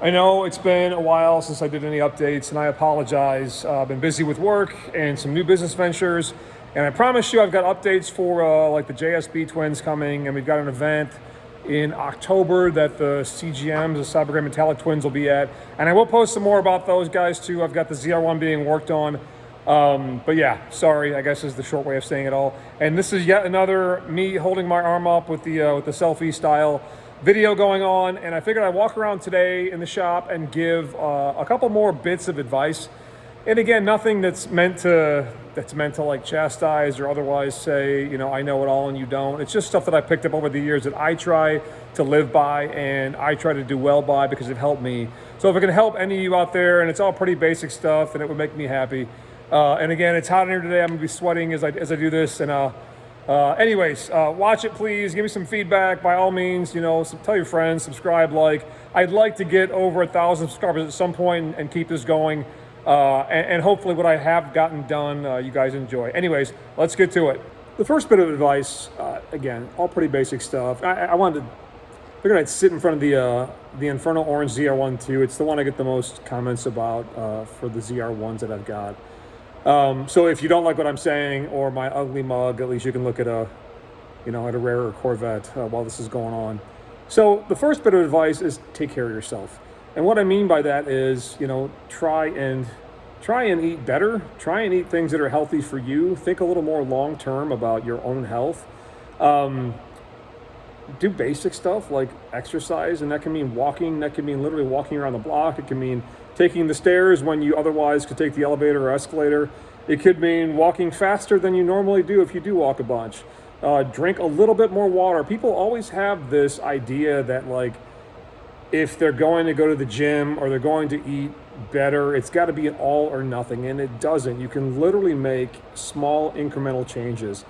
I know it's been a while since I did any updates, and I apologize. I've been busy with work and some new business ventures, and I promise you I've got updates for like the JSB twins coming, and we've got an event in October that the CGMs, the Cybergram Metallic twins, will be at, and I will post some more about those guys too. I've got the ZR1 being worked on. But yeah, sorry, I guess is the short way of saying it all. And this is yet another me holding my arm up with the selfie style video going on. And I figured I'd walk around today in the shop and give a couple more bits of advice. And again, nothing that's meant to like chastise or otherwise say, you know, I know it all and you don't. It's just stuff that I picked up over the years that I try to live by and I try to do well by because it helped me. So if it can help any of you out there, and it's all pretty basic stuff, and it would make me happy. And again, it's hot in here today. I'm gonna be sweating as I do this. And anyways, watch it, please. Give me some feedback by all means. You know, tell your friends, subscribe, like. I'd like to get over 1,000 subscribers at some point and keep this going. And hopefully, what I have gotten done, you guys enjoy. Anyways, let's get to it. The first bit of advice, again, all pretty basic stuff. I figured I'd sit in front of the Inferno Orange ZR1 too. It's the one I get the most comments about for the ZR1s that I've got. So if you don't like what I'm saying or my ugly mug, at least you can look at a rarer Corvette while this is going on. So the first bit of advice is take care of yourself. And what I mean by that is, you know, try and eat better. Try and eat things that are healthy for you. Think a little more long-term about your own health. Do basic stuff like exercise, and that can mean walking. That can mean literally walking around the block. It can mean taking the stairs when you otherwise could take the elevator or escalator. It could mean walking faster than you normally do if you do walk a bunch. Drink a little bit more water. People always have this idea that like if they're going to go to the gym or they're going to eat better, it's got to be an all or nothing, and it doesn't. You can literally make small incremental changes.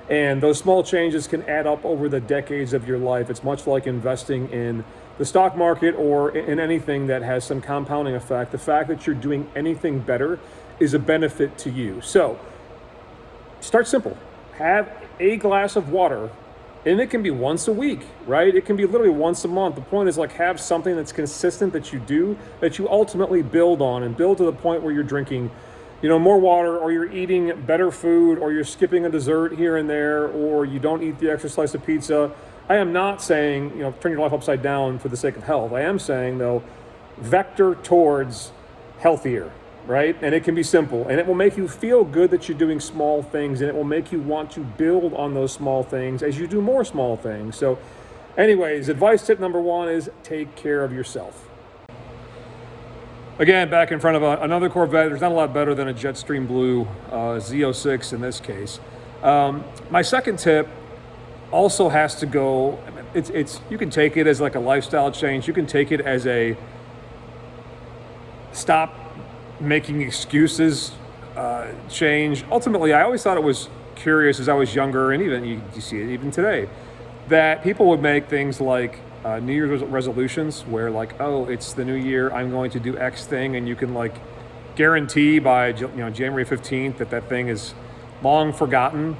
And those small changes can add up over the decades of your life. It's much like investing in the stock market or in anything that has some compounding effect. The fact that you're doing anything better is a benefit to you. So start simple. Have a glass of water, and it can be once a week, right? It can be literally once a month. The point is like have something that's consistent that you do, that you ultimately build on and build to the point where you're drinking, you know, more water, or you're eating better food, or you're skipping a dessert here and there, or you don't eat the extra slice of pizza. I am not saying, you know, turn your life upside down for the sake of health. I am saying, though, vector towards healthier, right? And it can be simple, and it will make you feel good that you're doing small things, and it will make you want to build on those small things as you do more small things. So anyways, advice tip number one is take care of yourself. Again, back in front of another Corvette. There's not a lot better than a Jetstream Blue Z06 in this case. My second tip also has to go, you can take it as like a lifestyle change. You can take it as a stop making excuses change. Ultimately, I always thought it was curious as I was younger, and even you see it even today, that people would make things like New Year's resolutions where like, oh, it's the new year, I'm going to do X thing, and you can like guarantee by January 15th that thing is long forgotten.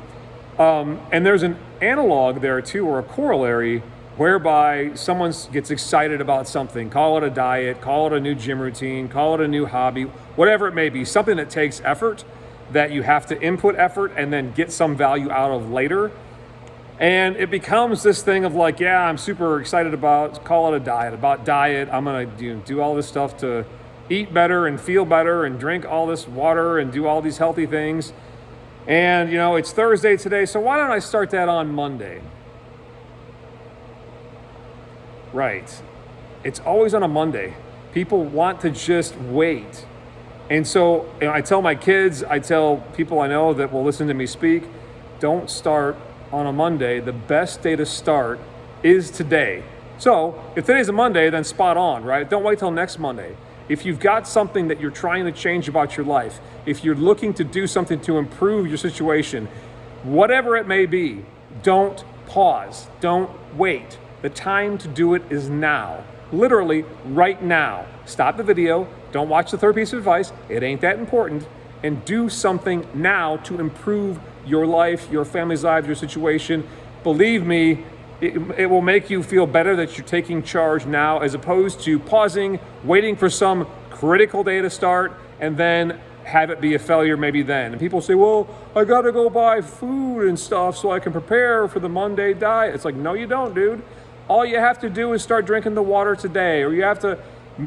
And there's an analog there too, or a corollary, whereby someone gets excited about something, call it a diet, call it a new gym routine, call it a new hobby, whatever it may be, something that takes effort, that you have to input effort and then get some value out of later. And it becomes this thing of like, yeah, I'm super excited about, call it a diet, I'm gonna do all this stuff to eat better and feel better and drink all this water and do all these healthy things. And, you know, it's Thursday today, so why don't I start that on Monday? Right. It's always on a Monday. People want to just wait. And so, you know, I tell my kids, I tell people I know that will listen to me speak, don't start on a Monday. The best day to start is today. So if today's a Monday, then spot on, right? Don't wait till next Monday. If you've got something that you're trying to change about your life, if you're looking to do something to improve your situation, whatever it may be, don't pause, don't wait. The time to do it is now, literally right now. Stop the video, don't watch the third piece of advice, it ain't that important, and do something now to improve your life, your family's lives, your situation. Believe me, It will make you feel better that you're taking charge now, as opposed to pausing, waiting for some critical day to start, and then have it be a failure maybe then. And people say, well, I gotta go buy food and stuff so I can prepare for the Monday diet. It's like, no, you don't, dude. All you have to do is start drinking the water today, or you have to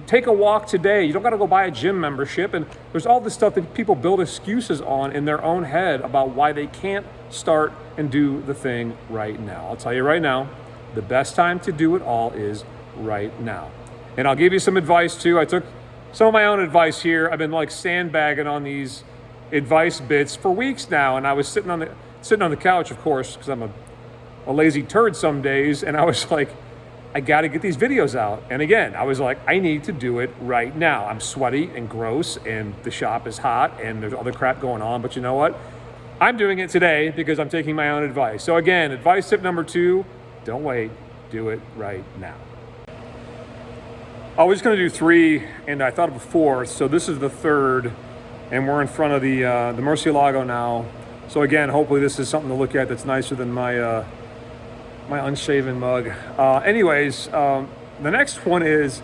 take a walk today. You don't gotta go buy a gym membership. And there's all this stuff that people build excuses on in their own head about why they can't start and do the thing right now. I'll tell you right now, the best time to do it all is right now. And I'll give you some advice too. I took some of my own advice here. I've been like sandbagging on these advice bits for weeks now, and I was sitting on the couch, of course, because I'm a lazy turd some days, and I was like, I got to get these videos out. And again, I was like, I need to do it right now. I'm sweaty and gross, and the shop is hot, and there's other crap going on. But you know what? I'm doing it today because I'm taking my own advice. So again, advice tip number 2, don't wait, do it right now. I was going to do 3, and I thought of a 4th, so this is the 3rd, and we're in front of the Murcielago now. So again, hopefully this is something to look at that's nicer than my my unshaven mug. Anyways, the next one is,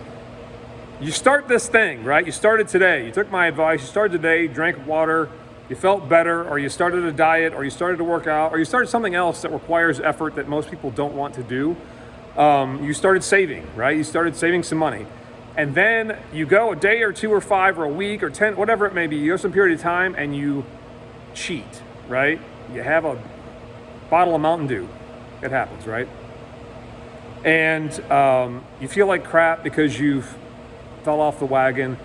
you start this thing, right? You started today. You took my advice. You started today, drank water, you felt better, or you started a diet, or you started to work out, or you started something else that requires effort that most people don't want to do. You started saving, right? You started saving some money. And then you go a day or 2 or 5 or a week or 10, whatever it may be, you go some period of time and you cheat, right? You have a bottle of Mountain Dew. It happens, right? And you feel like crap because you've fell off the wagon.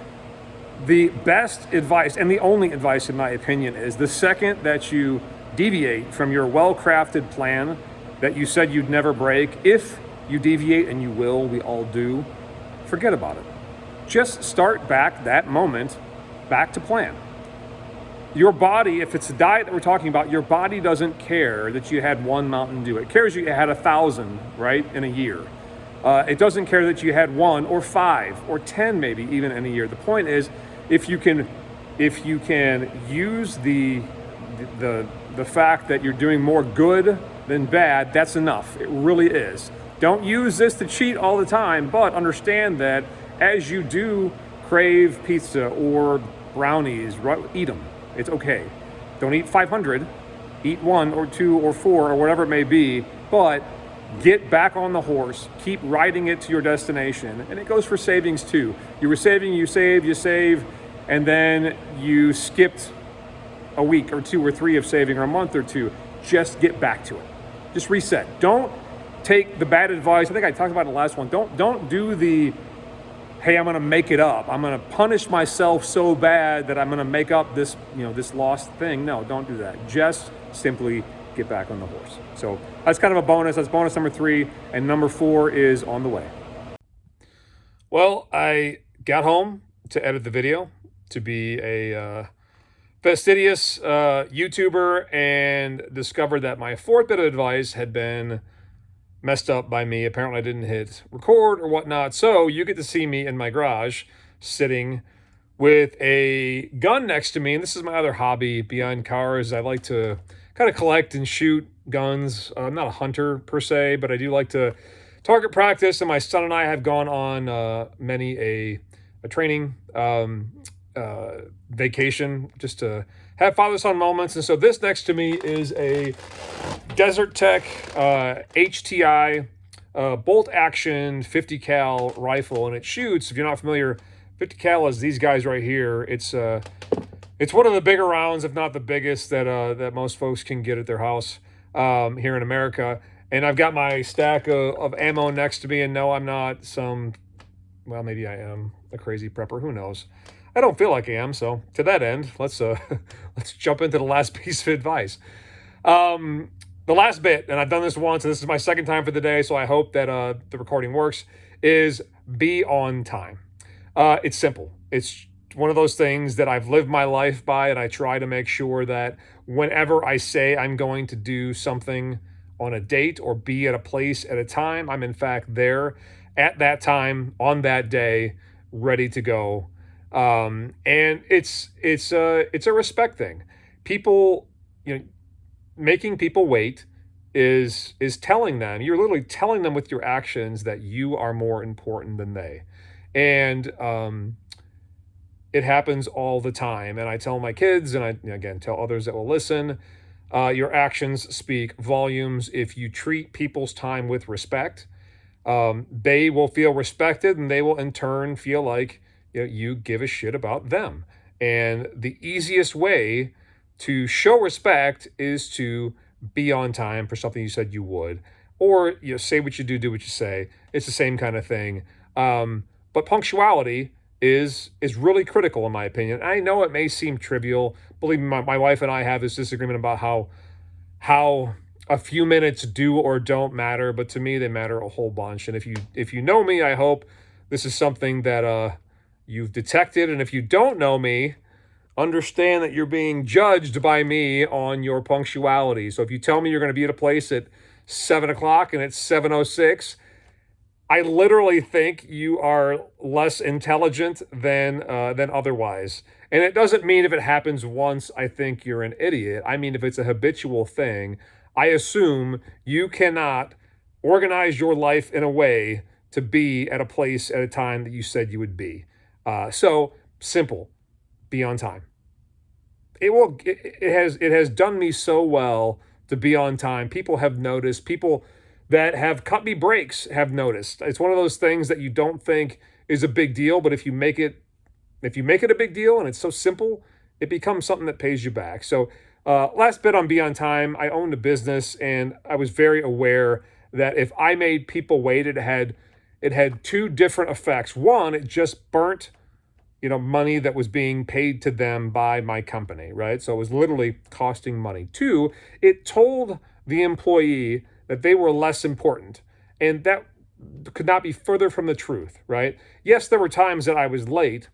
The best advice, and the only advice in my opinion, is the second that you deviate from your well-crafted plan that you said you'd never break, if you deviate, and you will, we all do, forget about it. Just start back that moment, back to plan. Your body, if it's a diet that we're talking about, your body doesn't care that you had 1 Mountain Dew. It cares you had 1,000, right, in a year. It doesn't care that you had 1 or 5 or 10 maybe even in a year. The point is, if you can use the fact that you're doing more good than bad, that's enough. It really is. Don't use this to cheat all the time, but understand that as you do crave pizza or brownies, eat them. It's okay. Don't eat 500. Eat 1 or 2 or 4 or whatever it may be, but get back on the horse. Keep riding it to your destination. And it goes for savings too. You were saving, you save, and then you skipped a week or 2 or 3 of saving, or a month or 2. Just get back to it. Just reset. Don't take the bad advice. I think I talked about it in the last one. Don't do the, hey, I'm going to make it up. I'm going to punish myself so bad that I'm going to make up this, this lost thing. No, don't do that. Just simply get back on the horse. So that's kind of a bonus. That's bonus number 3, and number 4 is on the way. Well, I got home to edit the video to be a fastidious YouTuber, and discovered that my 4th bit of advice had been messed up by me. Apparently I didn't hit record or whatnot. So you get to see me in my garage sitting with a gun next to me. And this is my other hobby beyond cars. I like to kind of collect and shoot guns. I'm not a hunter per se, but I do like to target practice. And my son and I have gone on many a training vacation just to have father-son moments. And so this next to me is a Desert Tech HTI bolt action 50 cal rifle, and it shoots, if you're not familiar, 50 cal is these guys right here. It's one of the bigger rounds, if not the biggest, that most folks can get at their house here in America. And I've got my stack of ammo next to me, and no, I'm not well, maybe I am a crazy prepper, who knows. I don't feel like I am, so to that end, let's jump into the last piece of advice. The last bit, and I've done this once, and this is my 2nd time for the day, so I hope that the recording works, is be on time. It's simple. It's one of those things that I've lived my life by, and I try to make sure that whenever I say I'm going to do something on a date or be at a place at a time, I'm in fact there at that time, on that day, ready to go. And it's a respect thing. People, making people wait is telling them, you're literally telling them with your actions that you are more important than they. And it happens all the time. And I tell my kids, and I, again, tell others that will listen, your actions speak volumes. If you treat people's time with respect, they will feel respected, and they will in turn feel like, you give a shit about them. And the easiest way to show respect is to be on time for something you said you would, or say what you do what you say. It's the same kind of thing. But punctuality is really critical in my opinion. I know it may seem trivial. Believe me, my wife and I have this disagreement about how a few minutes do or don't matter, but to me they matter a whole bunch. And if you know me, I hope this is something that you've detected. And if you don't know me, understand that you're being judged by me on your punctuality. So if you tell me you're going to be at a place at 7 o'clock and it's 7:06, I literally think you are less intelligent than otherwise. And it doesn't mean if it happens once, I think you're an idiot. I mean, if it's a habitual thing, I assume you cannot organize your life in a way to be at a place at a time that you said you would be. So simple, be on time. It has done me so well to be on time. People have noticed. People that have cut me breaks have noticed. It's one of those things that you don't think is a big deal, but if you make it a big deal and it's so simple, it becomes something that pays you back. So last bit on be on time. I owned a business, and I was very aware that if I made people wait, it had two different effects. One, it just burnt money that was being paid to them by my company, right? So it was literally costing money. Two, it told the employee that they were less important. And that could not be further from the truth, right? Yes, there were times that I was late,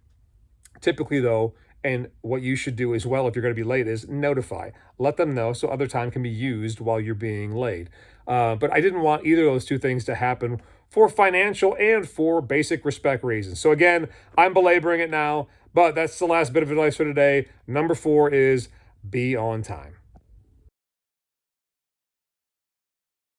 typically though, and what you should do as well if you're going to be late is notify. Let them know so other time can be used while you're being late. But I didn't want either of those two things to happen for financial and for basic respect reasons. So again, I'm belaboring it now, but that's the last bit of advice for today. Number 4 is be on time.